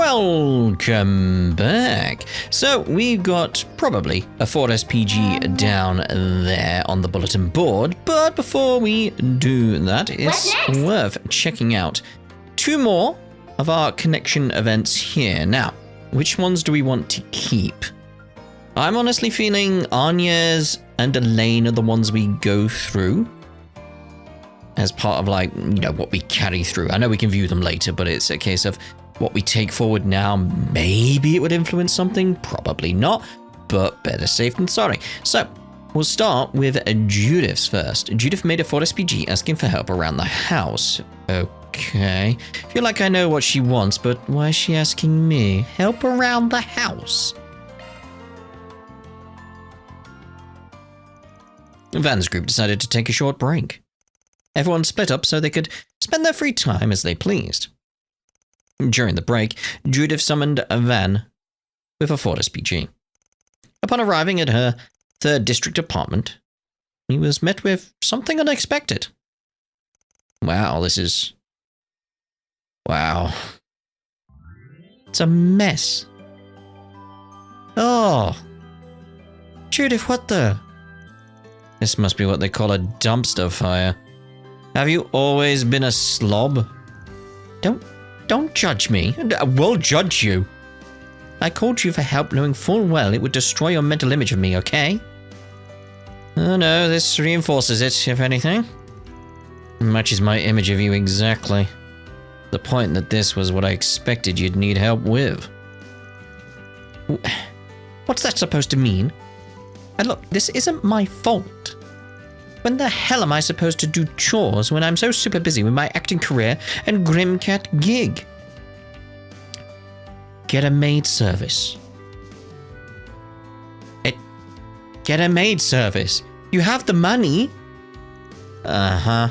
Welcome back. So we've got probably a Ford SPG down there on the bulletin board, but before we do that, it's worth checking out two more of our connection events here. Now, which ones do we want to keep? I'm honestly feeling Anya's and Elaine are the ones we go through as part of, like, you know, what we carry through. I know we can view them later, but it's a case of what we take forward now. Maybe it would influence something, probably not, but better safe than sorry. So we'll start with Judith's first. Judith made a Ford SPG asking for help around the house. Okay. Feel like I know what she wants, but why is she asking me? Help around the house? Van's group decided to take a short break. Everyone split up so they could spend their free time as they pleased. During the break, Judith summoned Van with a Ford SPG. Upon arriving at her 3rd district apartment, he was met with something unexpected. Wow, this is... wow. It's a mess. Oh. Judith, what the... This must be what they call a dumpster fire. Have you always been a slob? Don't judge me. We'll judge you. I called you for help knowing full well it would destroy your mental image of me, okay? Oh no, this reinforces it, if anything. Matches my image of you exactly. The point that this was what I expected you'd need help with. What's that supposed to mean? And look, this isn't my fault. When the hell am I supposed to do chores when I'm so super busy with my acting career and Grimcat gig? Get a maid service. Get a maid service. You have the money. Uh-huh.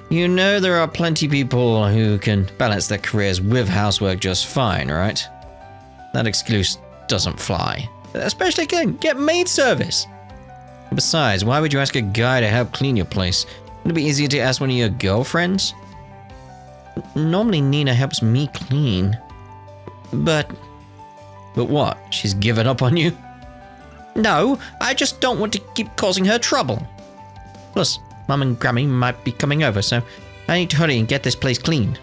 You know there are plenty people who can balance their careers with housework just fine, right? That excuse doesn't fly. Especially again, get maid service. Besides, why would you ask a guy to help clean your place? Wouldn't it be easier to ask one of your girlfriends? Normally Nina helps me clean. But what? She's given up on you? No, I just don't want to keep causing her trouble. Plus, Mum and Grammy might be coming over, so I need to hurry and get this place cleaned.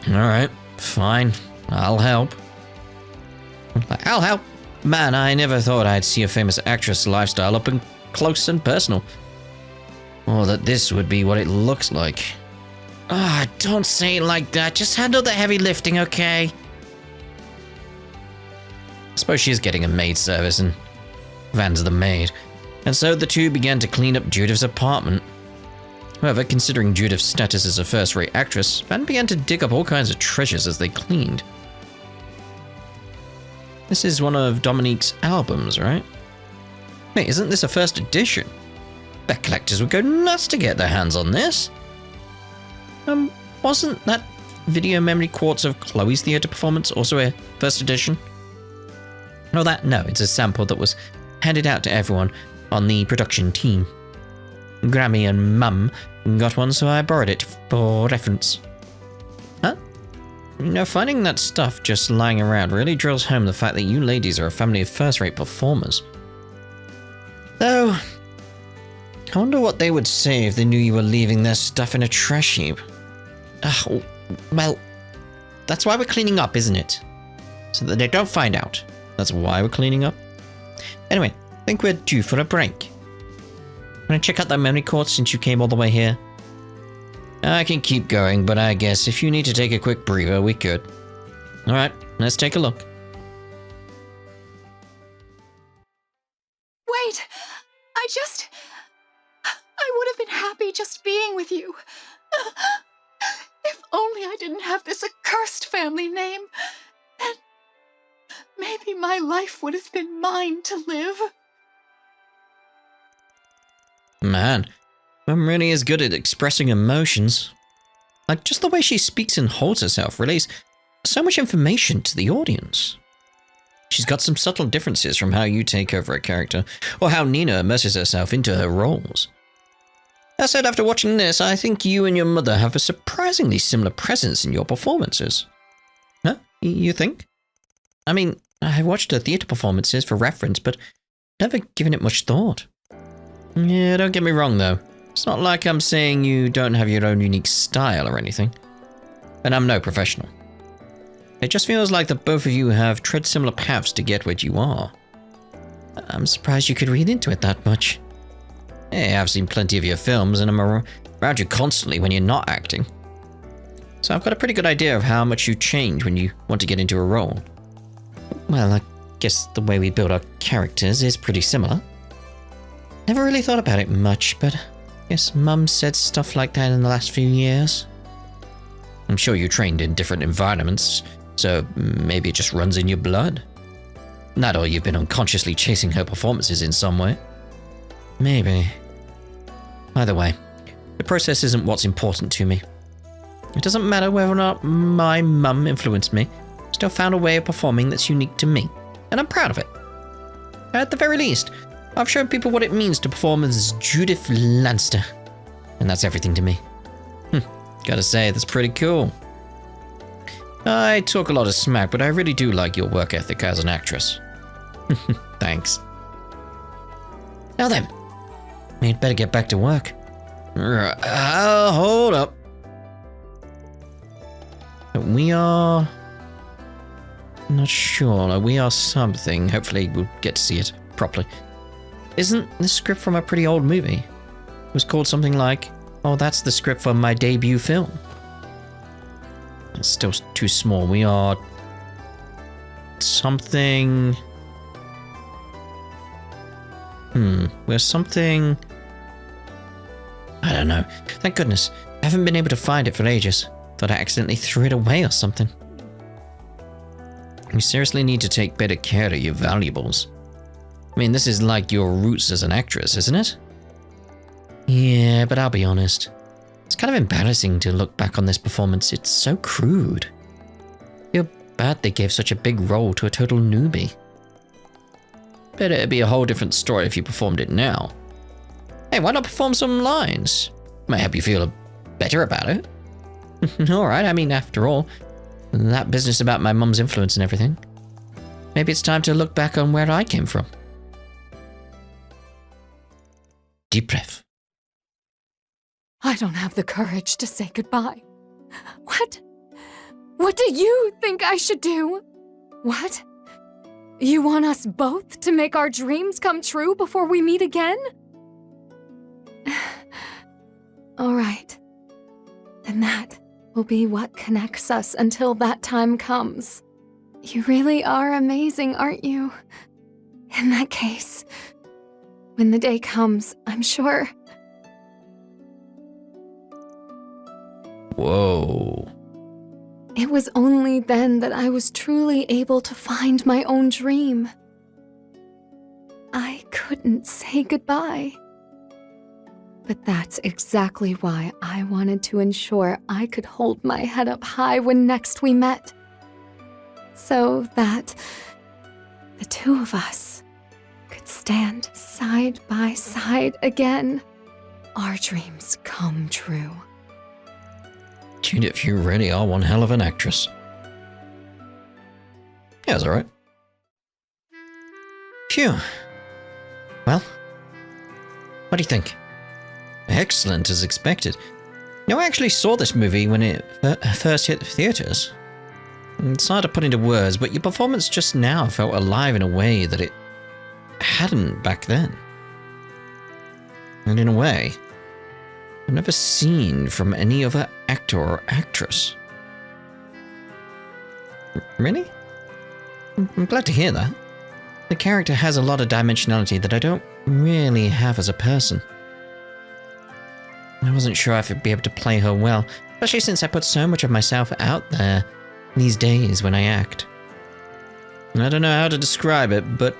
Alright, fine. I'll help. I'll help. Man, I never thought I'd see a famous actress lifestyle up and close and personal. Or that this would be what it looks like. Ah, don't say it like that. Just handle the heavy lifting, okay? I suppose she is getting a maid service and Van's the maid. And so the two began to clean up Judith's apartment. However, considering Judith's status as a first-rate actress, Van began to dig up all kinds of treasures as they cleaned. This is one of Dominique's albums, right? Wait, isn't this a first edition? Bet collectors would go nuts to get their hands on this. Wasn't that video memory quartz of Chloe's theater performance also a first edition? No, it's a sample that was handed out to everyone on the production team. Grammy and Mum got one, so I borrowed it for reference. Huh? You know, finding that stuff just lying around really drills home the fact that you ladies are a family of first-rate performers. Though, I wonder what they would say if they knew you were leaving their stuff in a trash heap. Well, that's why we're cleaning up, isn't it? So that they don't find out. That's why we're cleaning up. Anyway, I think we're due for a break. Wanna check out that memory quartz since you came all the way here? I can keep going, but I guess if you need to take a quick breather, we could. Alright, let's take a look. Wait! I would have been happy just being with you. If only I didn't have this accursed family name, then maybe my life would have been mine to live. Man, Mum really is good at expressing emotions. Like, just the way she speaks and holds herself relays so much information to the audience. She's got some subtle differences from how you take over a character, or how Nina immerses herself into her roles. That said, after watching this, I think you and your mother have a surprisingly similar presence in your performances. Huh? You think? I mean, I've watched her theatre performances for reference, but never given it much thought. Yeah, don't get me wrong though. It's not like I'm saying you don't have your own unique style or anything. And I'm no professional. It just feels like that both of you have tread similar paths to get where you are. I'm surprised you could read into it that much. Hey, I've seen plenty of your films and I'm around you constantly when you're not acting. So I've got a pretty good idea of how much you change when you want to get into a role. Well, I guess the way we build our characters is pretty similar. Never really thought about it much, but I guess Mum said stuff like that in the last few years. I'm sure you trained in different environments, so maybe it just runs in your blood. Not or you've been unconsciously chasing her performances in some way. Maybe. Either way, the process isn't what's important to me. It doesn't matter whether or not my mum influenced me. I still found a way of performing that's unique to me, and I'm proud of it. At the very least, I've shown people what it means to perform as Judith Lanster, and that's everything to me. Gotta say, that's pretty cool. I talk a lot of smack, but I really do like your work ethic as an actress. Thanks. Now then, we'd better get back to work. Hold up. We are... not sure. We are something. Hopefully we'll get to see it properly. Isn't this script from a pretty old movie? It was called something like, oh, that's the script for my debut film. It's still too small. We are... something... we're something... I don't know. Thank goodness. I haven't been able to find it for ages. Thought I accidentally threw it away or something. You seriously need to take better care of your valuables. I mean, this is like your roots as an actress, isn't it? Yeah, but I'll be honest. It's kind of embarrassing to look back on this performance. It's so crude. I feel bad they gave such a big role to a total newbie. Bet it'd be a whole different story if you performed it now. Hey, why not perform some lines? Might help you feel better about it. Alright, I mean, after all, that business about my mum's influence and everything. Maybe it's time to look back on where I came from. Deep breath. I don't have the courage to say goodbye. What? What do you think I should do? What? You want us both to make our dreams come true before we meet again? All right. Then that will be what connects us until that time comes. You really are amazing, aren't you? In that case, when the day comes, I'm sure... Whoa. It was only then that I was truly able to find my own dream. I couldn't say goodbye. But that's exactly why I wanted to ensure I could hold my head up high when next we met. So that the two of us could stand side by side again. Our dreams come true. Judith, you really are one hell of an actress. Yeah, that's alright. Phew. Well, what do you think? Excellent as expected. You know, I actually saw this movie when it first hit the theaters. It's hard to put into words, but your performance just now felt alive in a way that it hadn't back then. And in a way, I've never seen from any other actor or actress. Really? I'm glad to hear that. The character has a lot of dimensionality that I don't really have as a person. I wasn't sure if I'd be able to play her well, especially since I put so much of myself out there these days when I act. I don't know how to describe it, but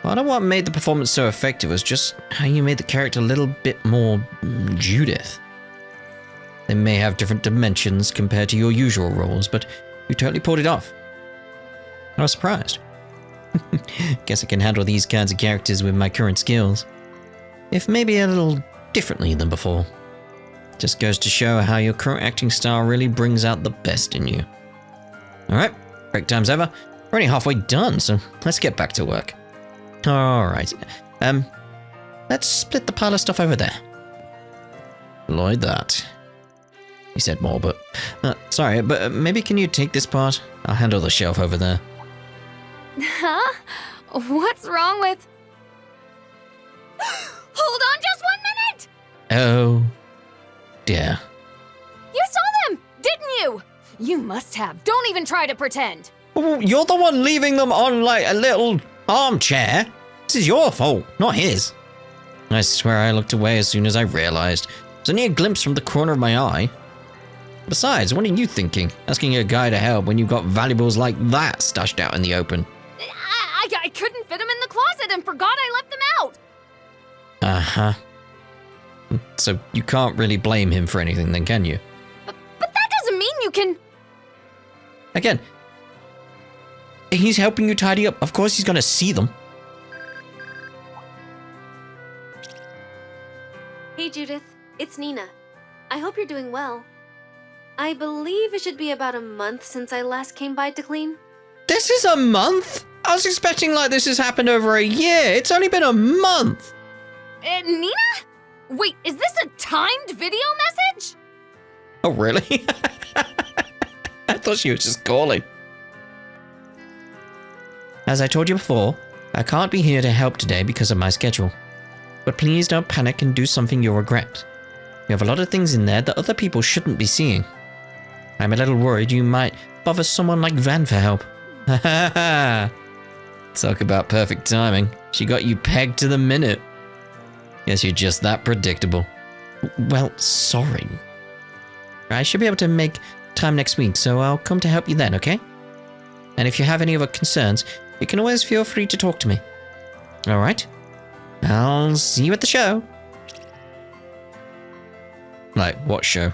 part of what made the performance so effective was just how you made the character a little bit more Judith. They may have different dimensions compared to your usual roles, but you totally pulled it off. I was surprised. Guess I can handle these kinds of characters with my current skills. If maybe a little differently than before. Just goes to show how your current acting style really brings out the best in you. Alright, break time's over. We're only halfway done, so let's get back to work. Alright, let's split the pile of stuff over there. Like that. He said more, but... sorry, but maybe can you take this part? I'll handle the shelf over there. Huh? What's wrong with... Hold on just 1 minute! Oh, dear. You saw them, didn't you? You must have. Don't even try to pretend. Oh, you're the one leaving them on, like, a little armchair. This is your fault, not his. I swear I looked away as soon as I realized. It was only a glimpse from the corner of my eye. Besides, what are you thinking? Asking a guy to help when you've got valuables like that stashed out in the open. I couldn't fit them in the closet and forgot I left them out. Uh-huh. So you can't really blame him for anything then, can you? But that doesn't mean you can... Again, he's helping you tidy up. Of course he's gonna see them. Hey Judith, it's Nina. I hope you're doing well. I believe it should be about a month since I last came by to clean. This is a month? I was expecting like this has happened over a year. It's only been a month. Nina? Wait, is this a timed video message? Oh, really? I thought she was just calling. As I told you before, I can't be here to help today because of my schedule. But please don't panic and do something you'll regret. We have a lot of things in there that other people shouldn't be seeing. I'm a little worried you might bother someone like Van for help. Ha ha ha! Talk about perfect timing. She got you pegged to the minute. Guess you're just that predictable. Well, sorry. I should be able to make time next week, so I'll come to help you then, okay? And if you have any other concerns, you can always feel free to talk to me. Alright? I'll see you at the show. Like, what show?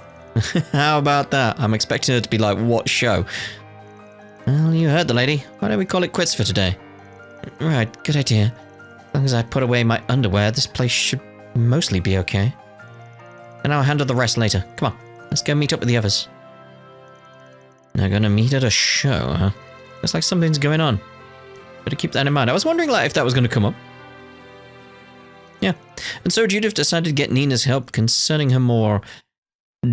How about that? I'm expecting her to be like, what show? Well, you heard the lady. Why don't we call it quits for today? Right, good idea. As long as I put away my underwear, this place should mostly be okay. And I'll handle the rest later. Come on, let's go meet up with the others. They're gonna meet at a show, huh? Looks like something's going on. Better keep that in mind. I was wondering like if that was gonna come up. Yeah. And so Judith decided to get Nina's help concerning her more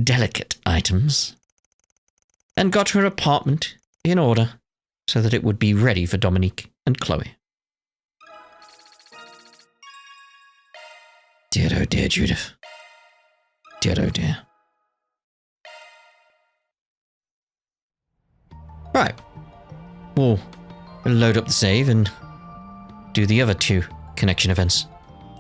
delicate items. And got her apartment in order so that it would be ready for Dominique and Chloe. Dear oh dear, Judith. Dear oh dear. Right. We'll load up the save and do the other two connection events.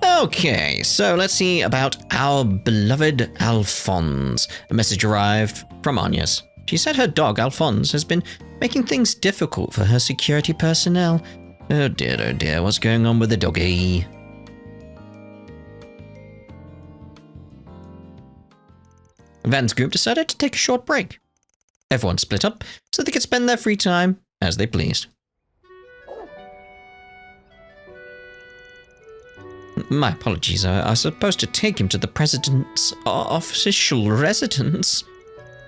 Okay, so let's see about our beloved Alphonse. A message arrived from Agnes. She said her dog, Alphonse, has been making things difficult for her security personnel. Oh dear, what's going on with the doggy? Van's group decided to take a short break. Everyone split up so they could spend their free time as they pleased. My apologies, I was supposed to take him to the president's official residence,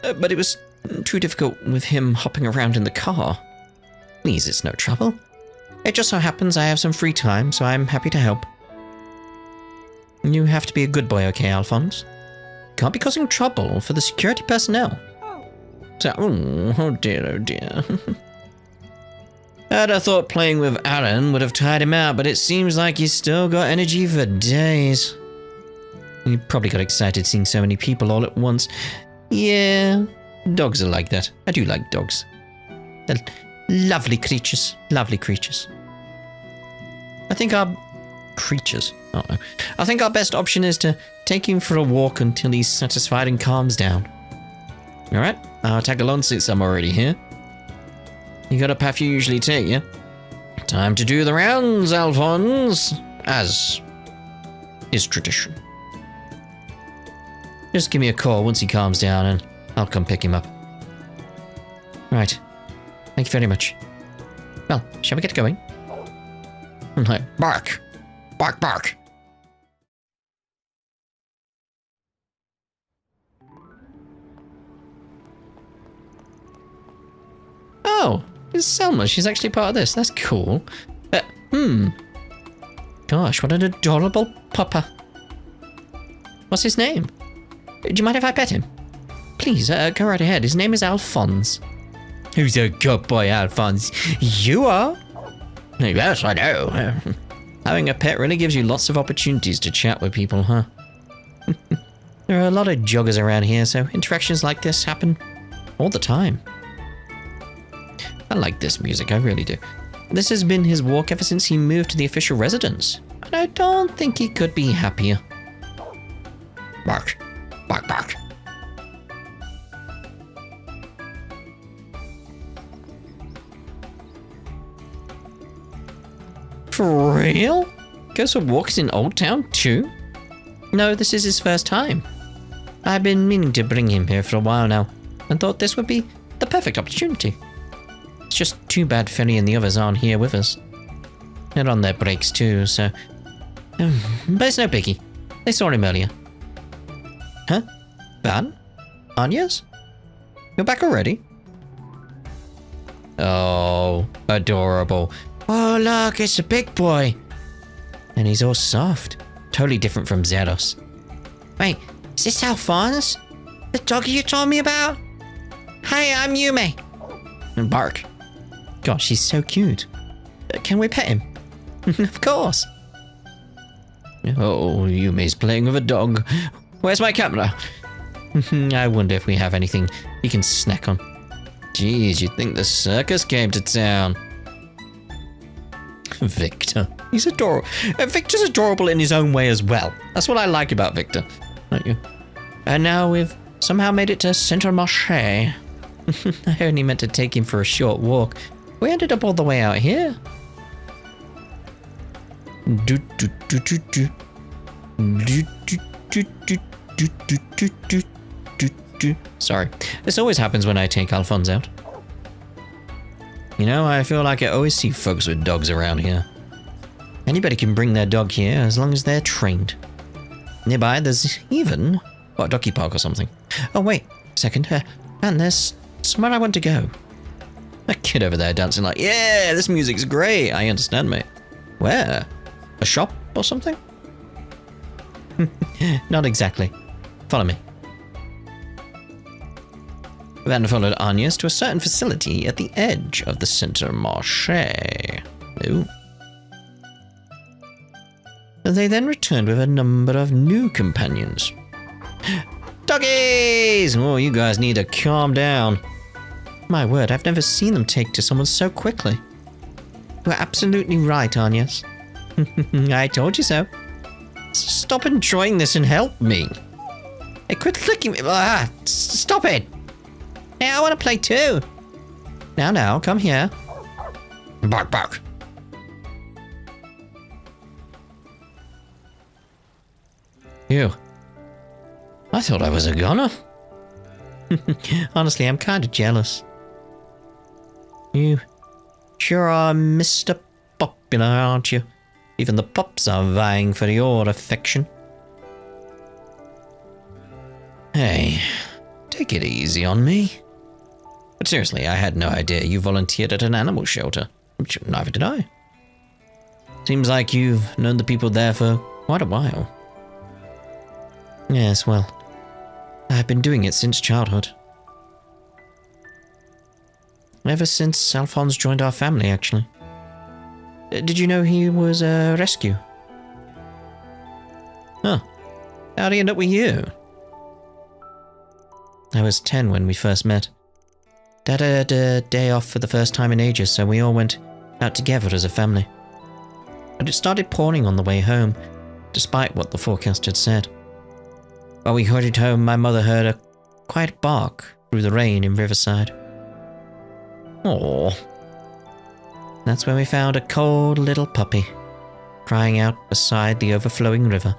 but it was too difficult with him hopping around in the car. Please, it's no trouble. It just so happens I have some free time, so I'm happy to help. You have to be a good boy, okay, Alphonse? Can't be causing trouble for the security personnel. So, oh dear. I'd have thought playing with Aaron would have tired him out, but it seems like he's still got energy for days. He probably got excited seeing so many people all at once. Yeah, dogs are like that. I do like dogs. They're lovely creatures. Lovely creatures. I think our best option is to take him for a walk until he's satisfied and calms down. Alright, I'll tag along since I'm already here. You got a path you usually take, yeah? Time to do the rounds, Alphonse, as is tradition. Just give me a call once he calms down and I'll come pick him up. Right. Thank you very much. Well, shall we get going? Bark. Bark, bark. It's Selma. She's actually part of this. That's cool. Gosh, what an adorable pupper. What's his name? Do you mind if I pet him? Please, go right ahead. His name is Alphonse. Who's a good boy, Alphonse? You are? Yes, I know. Having a pet really gives you lots of opportunities to chat with people, huh? There are a lot of joggers around here, so interactions like this happen all the time. I like this music, I really do. This has been his walk ever since he moved to the official residence, and I don't think he could be happier. Bark, bark, bark. For real? Goes for walks in Old Town too? No, this is his first time. I've been meaning to bring him here for a while now, and thought this would be the perfect opportunity. It's just too bad Ferry and the others aren't here with us. They're on their breaks too, so... but it's no biggie. They saw him earlier. Huh? Van? Anya's? You're back already? Oh, adorable. Oh, look, it's a big boy. And he's all soft. Totally different from Zeros. Wait, is this Alphonse? The doggy you told me about? Hey, I'm Yume. And bark. Gosh, he's so cute. Can we pet him? Of course. Oh, Yume's playing with a dog. Where's my camera? I wonder if we have anything he can snack on. Jeez, you'd think the circus came to town. Victor. He's adorable. Victor's adorable in his own way as well. That's what I like about Victor. Don't you? And now we've somehow made it to Centre Marché. I only meant to take him for a short walk. We ended up all the way out here. Sorry. This always happens when I take Alphonse out. You know, I feel like I always see folks with dogs around here. Anybody can bring their dog here as long as they're trained. Nearby, there's even... what, a doggy park or something. Oh, wait a second. Man, there's somewhere I want to go. That kid over there dancing like, yeah, this music's great. I understand, mate. Where? A shop or something? Not exactly. Follow me. Van followed Agnes to a certain facility at the edge of the Centre Marché. Ooh. They then returned with a number of new companions. Doggies! Oh, you guys need to calm down. My word, I've never seen them take to someone so quickly. You're absolutely right, Agnes. I told you so. Stop enjoying this and help me. Hey, quit licking me. Stop it. Hey, I want to play too. Now, come here. Bark, bark. Ew. I thought I was a goner. Honestly, I'm kind of jealous. You sure are Mr. Popular, aren't you? Even the pups are vying for your affection. Hey, take it easy on me. But seriously, I had no idea you volunteered at an animal shelter. Neither did I. Seems like you've known the people there for quite a while. Yes, well, I've been doing it since childhood. Ever since Alphonse joined our family, actually. Did you know he was a rescue? Huh. How'd he end up with you? I was 10 when we first met. Dad had a day off for the first time in ages, so we all went out together as a family. But it started pouring on the way home, despite what the forecast had said. While we hurried home, my mother heard a quiet bark through the rain in Riverside. Aww. That's when we found a cold little puppy, crying out beside the overflowing river.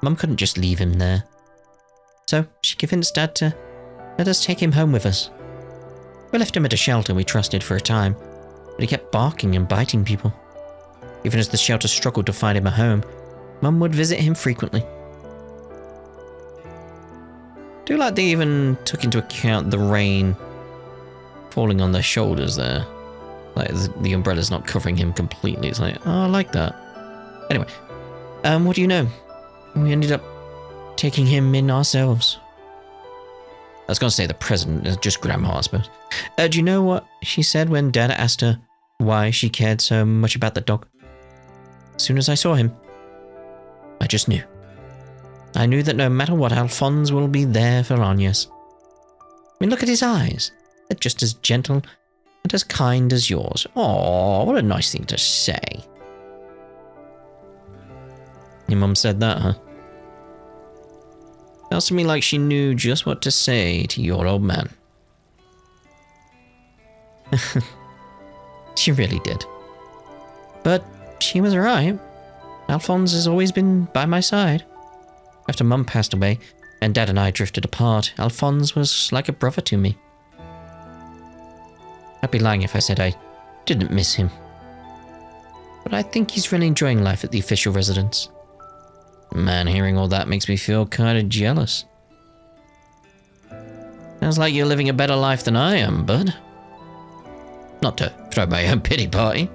Mum couldn't just leave him there. So she convinced Dad to let us take him home with us. We left him at a shelter we trusted for a time, but he kept barking and biting people. Even as the shelter struggled to find him a home, Mum would visit him frequently. Do like they even took into account the rain falling on their shoulders there. Like the umbrella's not covering him completely. It's like, oh, I like that. Anyway, what do you know? We ended up taking him in ourselves. I was going to say the president, just Grandma, I suppose. Do you know what she said when Dad asked her why she cared so much about the dog? As soon as I saw him, I just knew. I knew that no matter what, Alphonse will be there for Agnes. I mean, look at his eyes. They're just as gentle and as kind as yours. Aw, what a nice thing to say. Your mum said that, huh? Sounds to me like she knew just what to say to your old man. She really did. But she was right. Alphonse has always been by my side. After Mum passed away and Dad and I drifted apart, Alphonse was like a brother to me. I'd be lying if I said I didn't miss him. But I think he's really enjoying life at the official residence. Man, hearing all that makes me feel kind of jealous. Sounds like you're living a better life than I am, bud. Not to throw my own pity party.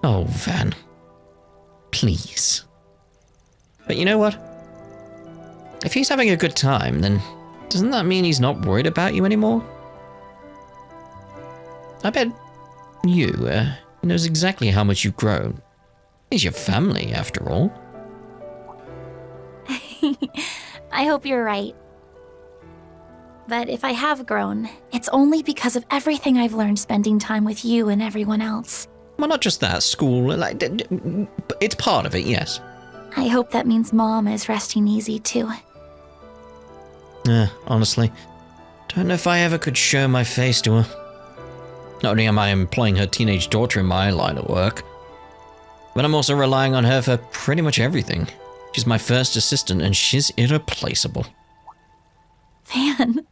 Oh, Van. Please. But you know what? If he's having a good time, then doesn't that mean he's not worried about you anymore? I bet you, he knows exactly how much you've grown. He's your family, after all. I hope you're right. But if I have grown, it's only because of everything I've learned spending time with you and everyone else. Well, not just that, school, like, it's part of it, yes. I hope that means Mom is resting easy, too. Honestly, don't know if I ever could show my face to her. Not only am I employing her teenage daughter in my line of work, but I'm also relying on her for pretty much everything. She's my first assistant, and she's irreplaceable. Van,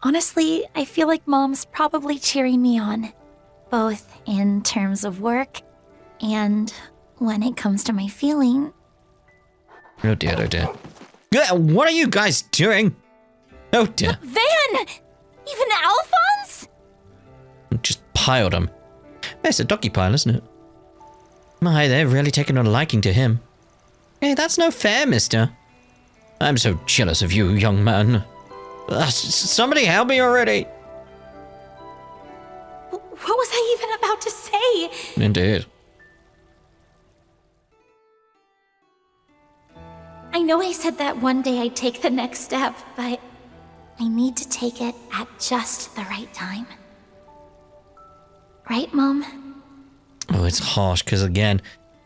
honestly, I feel like Mom's probably cheering me on. Both in terms of work and when it comes to my feeling. Oh dear, oh dear. What are you guys doing? Oh dear. Van! Even Alphonse? Just piled him. It's a doggy pile, isn't it? My, they're really taking a liking to him. Hey, that's no fair, mister. I'm so jealous of you, young man. Somebody help me already. What was I even about to say? Indeed. I know I said that one day I'd take the next step, but I need to take it at just the right time. Right, Mom? Oh, it's harsh, because again,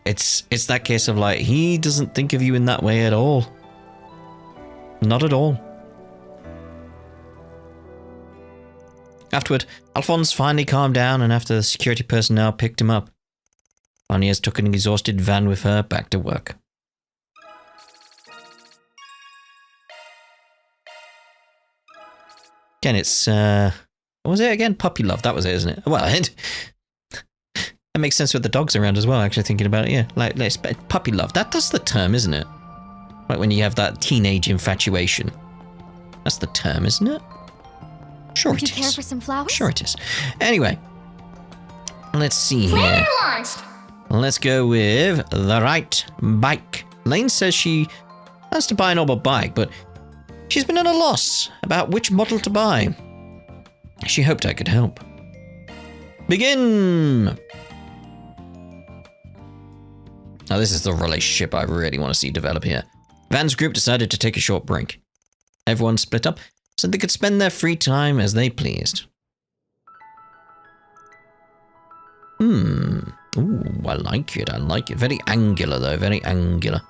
it's that case of like, he doesn't think of you in that way at all. Not at all. Afterward, Alphonse finally calmed down, and after the security personnel picked him up, Agnes took an exhausted Van with her back to work. Again, it's, what was it again? Puppy love, that was it, isn't it? Well, that makes sense with the dogs around as well, actually, thinking about it, yeah. Like, puppy love, that's the term, isn't it? Like when you have that teenage infatuation. That's the term, isn't it? Sure it is. Would you care for some flowers? Sure it is. Anyway, let's see here. Let's go with the right bike. Lane says she wants to buy an normal bike, but she's been at a loss about which model to buy. She hoped I could help. Begin! Now this is the relationship I really want to see develop here. Van's group decided to take a short break. Everyone split up so they could spend their free time as they pleased. Ooh, I like it, I like it. Very angular though, very angular.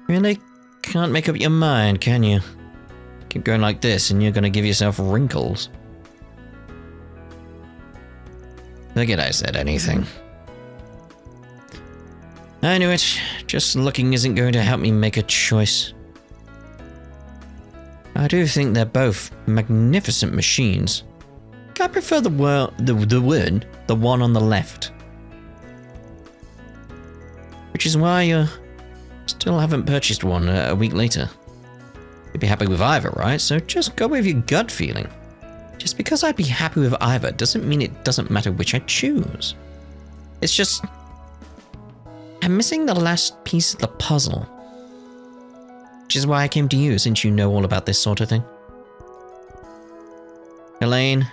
Really can't make up your mind, can you? Keep going like this and you're gonna give yourself wrinkles. Forget I said anything. I knew it. Just looking isn't going to help me make a choice. I do think they're both magnificent machines. I prefer the one on the left. Which is why I still haven't purchased one a week later. You'd be happy with either, right? So just go with your gut feeling. Just because I'd be happy with either doesn't mean it doesn't matter which I choose. It's just... I'm missing the last piece of the puzzle. Which is why I came to you, since you know all about this sort of thing. Elaine,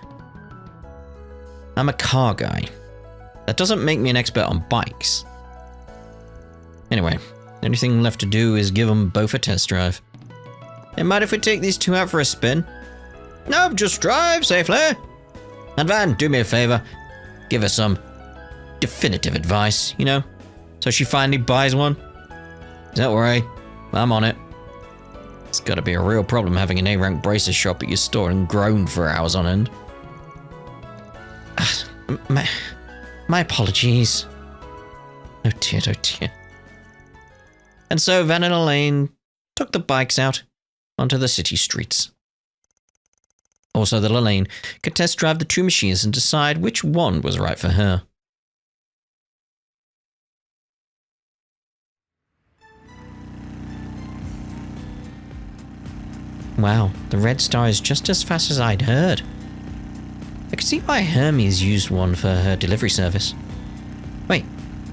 I'm a car guy. That doesn't make me an expert on bikes. Anyway, the only thing left to do is give them both a test drive. Hey, mind if we take these two out for a spin? No, just drive safely. And Van, do me a favor. Give her some definitive advice, you know? So she finally buys one. Don't worry, I'm on it. It's gotta be a real problem having an A-rank braces shop at your store and groan for hours on end. My apologies. Oh dear, oh dear. And so Van and Elaine took the bikes out onto the city streets. Also that Elaine could test drive the two machines and decide which one was right for her. Wow, the red star is just as fast as I'd heard. I could see why Hermes used one for her delivery service. Wait,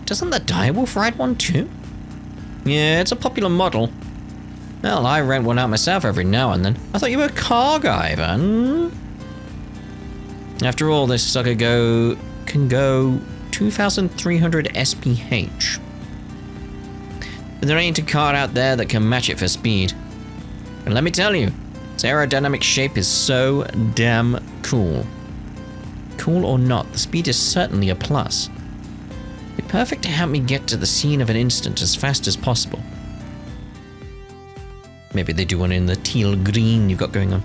doesn't the Direwolf ride one too? Yeah, it's a popular model. Well, I rent one out myself every now and then. I thought you were a car guy, Van. After all, this sucker can go 2,300 SPH. But there ain't a car out there that can match it for speed. And let me tell you, its aerodynamic shape is so damn cool. Cool or not, the speed is certainly a plus. It'd be perfect to help me get to the scene of an incident as fast as possible. Maybe they do one in the teal green you've got going on.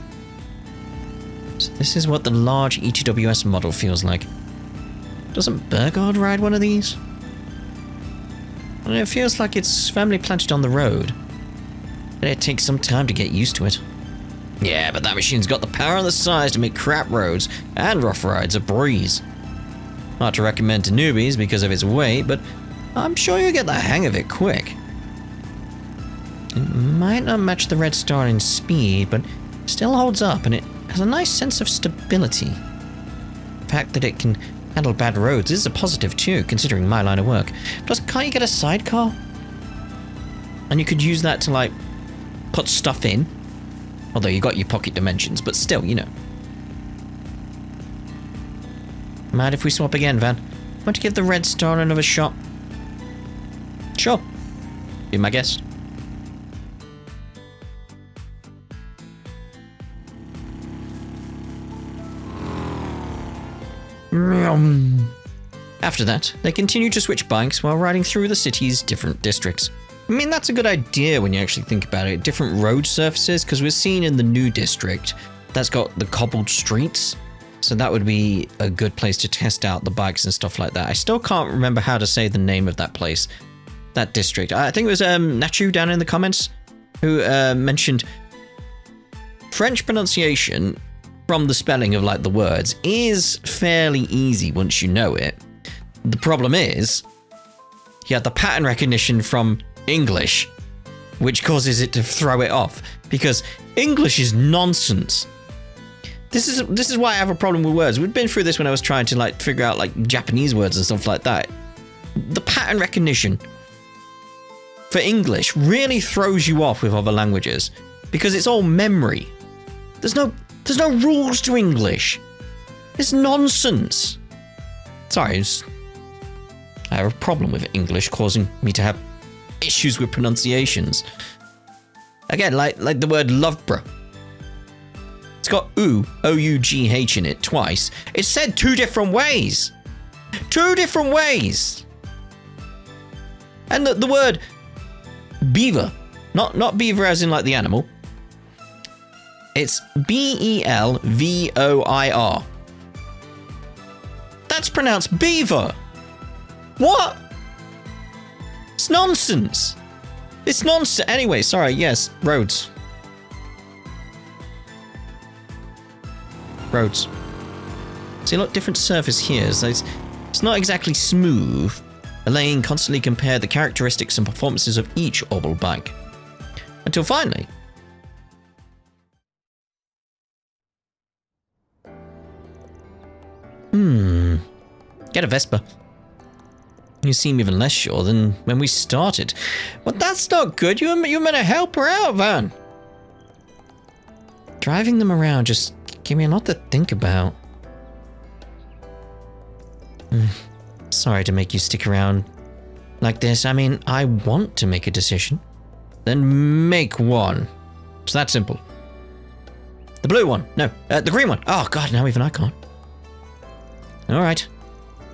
So this is what the large ETWS model feels like. Doesn't Burgard ride one of these? And it feels like it's firmly planted on the road. But it takes some time to get used to it. Yeah, but that machine's got the power and the size to make crap roads and rough rides a breeze. Hard to recommend to newbies because of its weight, but I'm sure you'll get the hang of it quick. It might not match the Red Star in speed, but still holds up, and it has a nice sense of stability. The fact that it can handle bad roads is a positive too, considering my line of work. Plus, can't you get a sidecar? And you could use that to, like, put stuff in. Although you got your pocket dimensions, but still, you know. Mind if we swap again, Van? Want to give the Red Star another shot? Sure. Be my guest. After that, they continue to switch bikes while riding through the city's different districts. I mean, that's a good idea when you actually think about it. Different road surfaces, because we're seeing in the new district that's got the cobbled streets. So that would be a good place to test out the bikes and stuff like that. I still can't remember how to say the name of that place, that district. I think it was Nachu down in the comments who mentioned French pronunciation from the spelling of like the words is fairly easy once you know it. The problem is, you have the pattern recognition from English, which causes it to throw it off, because English is nonsense. This is why I have a problem with words. We've been through this when I was trying to like figure out like Japanese words and stuff like that. The pattern recognition for English really throws you off with other languages because it's all memory. There's no rules to English. It's nonsense. Sorry, I have a problem with English causing me to have issues with pronunciations. Again, like the word Loughborough. It's got O-U-G-H in it twice. It's said two different ways. Two different ways. And the word beaver, not beaver as in like the animal. It's B-E-L-V-O-I-R. That's pronounced beaver. What? It's nonsense. It's nonsense. Anyway, sorry, yes, roads. See, look, different surface here. So it's not exactly smooth. Elaine constantly compared the characteristics and performances of each orbital bike. Until finally... Get a Vespa. You seem even less sure than when we started. Well, that's not good. You meant to help her out, Van. Driving them around just gave me a lot to think about. Sorry to make you stick around like this. I mean, I want to make a decision. Then make one. It's that simple. The blue one. No, the green one. Oh, God, now even I can't. All right.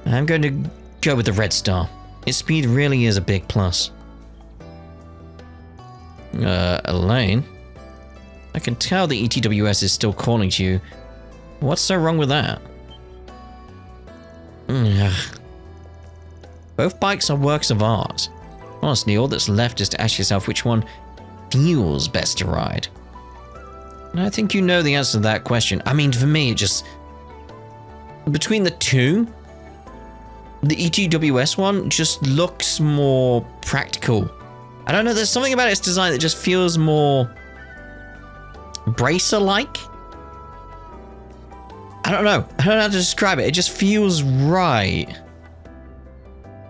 I'm going to go with the red star. Its speed really is a big plus. Elaine? I can tell the ETWS is still calling to you. What's so wrong with that? Both bikes are works of art. Honestly, all that's left is to ask yourself which one feels best to ride. And I think you know the answer to that question. I mean, for me, it just... Between the two, the ETWS one just looks more practical. I don't know, there's something about its design that just feels more bracer-like. I don't know how to describe it. It just feels right.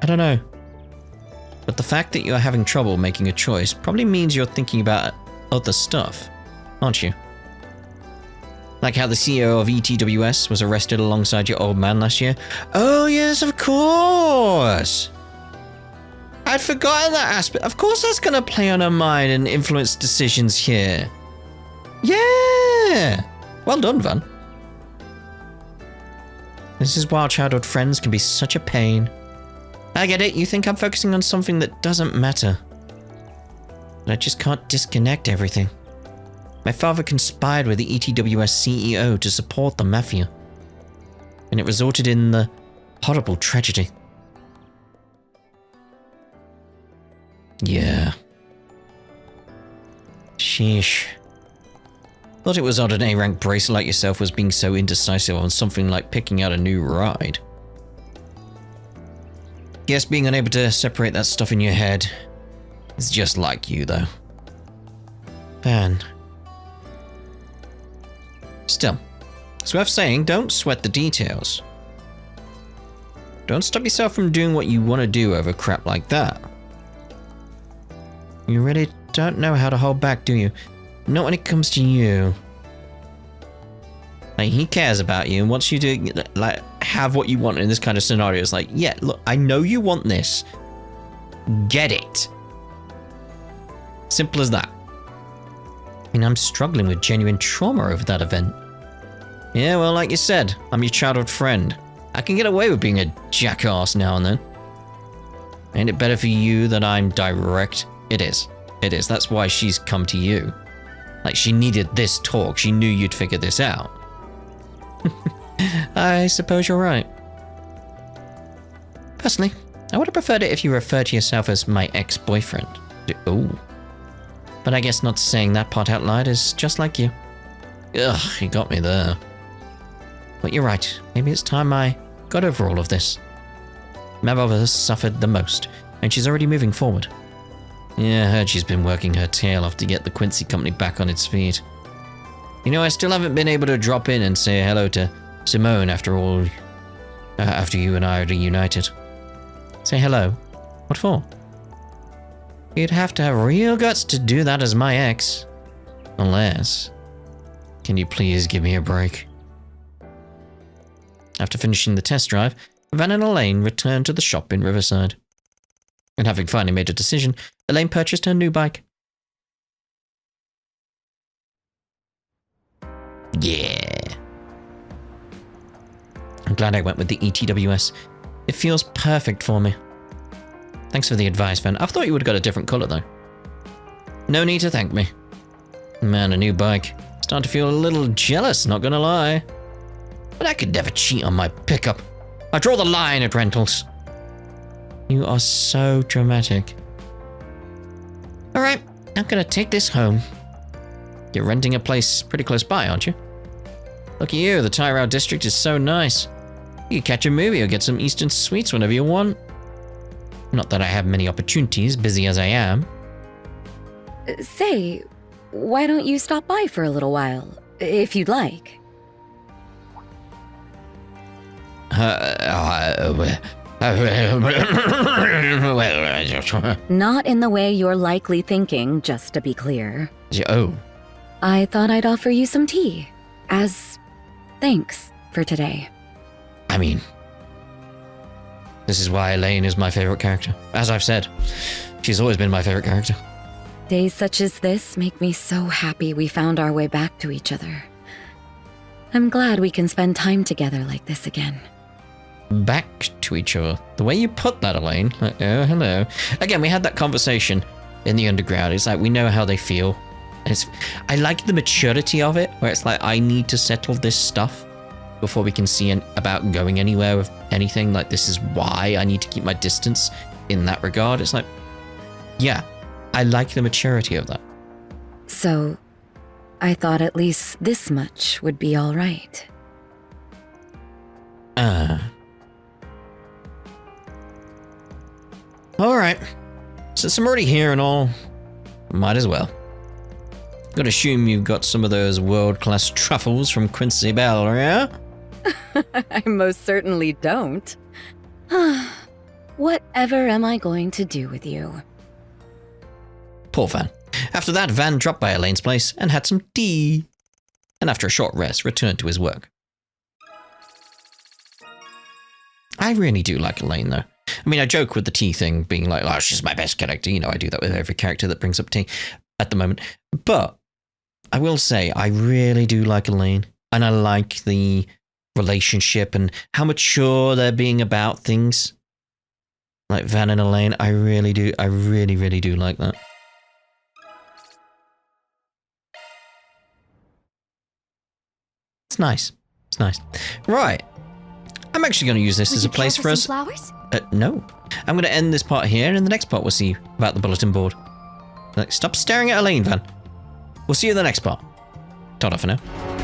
I don't know. But the fact that you're having trouble making a choice probably means you're thinking about other stuff, aren't you? Like how the CEO of ETWS was arrested alongside your old man last year. Oh, yes, of course. I'd forgotten that aspect. Of course that's going to play on her mind and influence decisions here. Yeah. Well done, Van. This is why childhood friends can be such a pain. I get it. You think I'm focusing on something that doesn't matter. But I just can't disconnect everything. My father conspired with the ETWS CEO to support the mafia. And it resulted in the horrible tragedy. Yeah. Sheesh. Thought it was odd an A-rank bracer like yourself was being so indecisive on something like picking out a new ride. Guess being unable to separate that stuff in your head is just like you, though. Van. Still, it's worth saying, don't sweat the details. Don't stop yourself from doing what you want to do over crap like that. You really don't know how to hold back, do you? Not when it comes to you. Like, he cares about you and wants you to, like, have what you want in this kind of scenario. It's like, yeah, look, I know you want this. Get it. Simple as that. I mean, I'm struggling with genuine trauma over that event. Yeah, well, like you said, I'm your childhood friend. I can get away with being a jackass now and then. Ain't it better for you that I'm direct? It is. It is. That's why she's come to you. Like, she needed this talk. She knew you'd figure this out. I suppose you're right. Personally, I would have preferred it if you referred to yourself as my ex-boyfriend. Oh. But I guess not saying that part out loud is just like you. Ugh, you got me there. But you're right. Maybe it's time I got over all of this. Mabel has suffered the most, and she's already moving forward. Yeah, I heard she's been working her tail off to get the Quincy company back on its feet. You know, I still haven't been able to drop in and say hello to Simone after all... after you and I are reunited. Say hello? What for? You'd have to have real guts to do that as my ex. Unless... Can you please give me a break? After finishing the test drive, Van and Elaine returned to the shop in Riverside. And having finally made a decision, Elaine purchased her new bike. Yeah. I'm glad I went with the ETWS. It feels perfect for me. Thanks for the advice, Van. I thought you would have got a different colour, though. No need to thank me. Man, a new bike. Starting to feel a little jealous, not gonna lie. But I could never cheat on my pickup. I draw the line at rentals. You are so dramatic. Alright, I'm gonna take this home. You're renting a place pretty close by, aren't you? Look at you, the Tyrell district is so nice. You catch a movie or get some Eastern sweets whenever you want. Not that I have many opportunities, busy as I am. Say, why don't you stop by for a little while, if you'd like? Not in the way you're likely thinking, just to be clear. Oh. I thought I'd offer you some tea, as thanks for today. I mean, this is why Elaine is my favorite character. As I've said, she's always been my favorite character. Days such as this make me so happy we found our way back to each other. I'm glad we can spend time together like this again. Back to each other. The way you put that, Elaine. Like, oh, hello. Again, we had that conversation in the underground. It's like, we know how they feel. And I like the maturity of it, where it's like, I need to settle this stuff before we can see about going anywhere with anything. Like, this is why I need to keep my distance in that regard. It's like, yeah, I like the maturity of that. So, I thought at least this much would be all right. All right. Since I'm already here and all, might as well. Gotta assume you've got some of those world-class truffles from Quincy Bell, yeah? I most certainly don't. Whatever am I going to do with you? Poor Van. After that, Van dropped by Elaine's place and had some tea. And after a short rest, returned to his work. I really do like Elaine, though. I mean, I joke with the tea thing being like, oh, she's my best character. You know, I do that with every character that brings up tea at the moment. But I will say, I really do like Elaine. And I like the relationship and how mature they're being about things. Like Van and Elaine, I really do. I really, really do like that. It's nice. It's nice. Right. I'm actually going to use this as a place for us. Flowers? No. I'm going to end this part here, and in the next part we'll see about the bulletin board. Like, stop staring at Elaine, Van. We'll see you in the next part. Ta-da for now.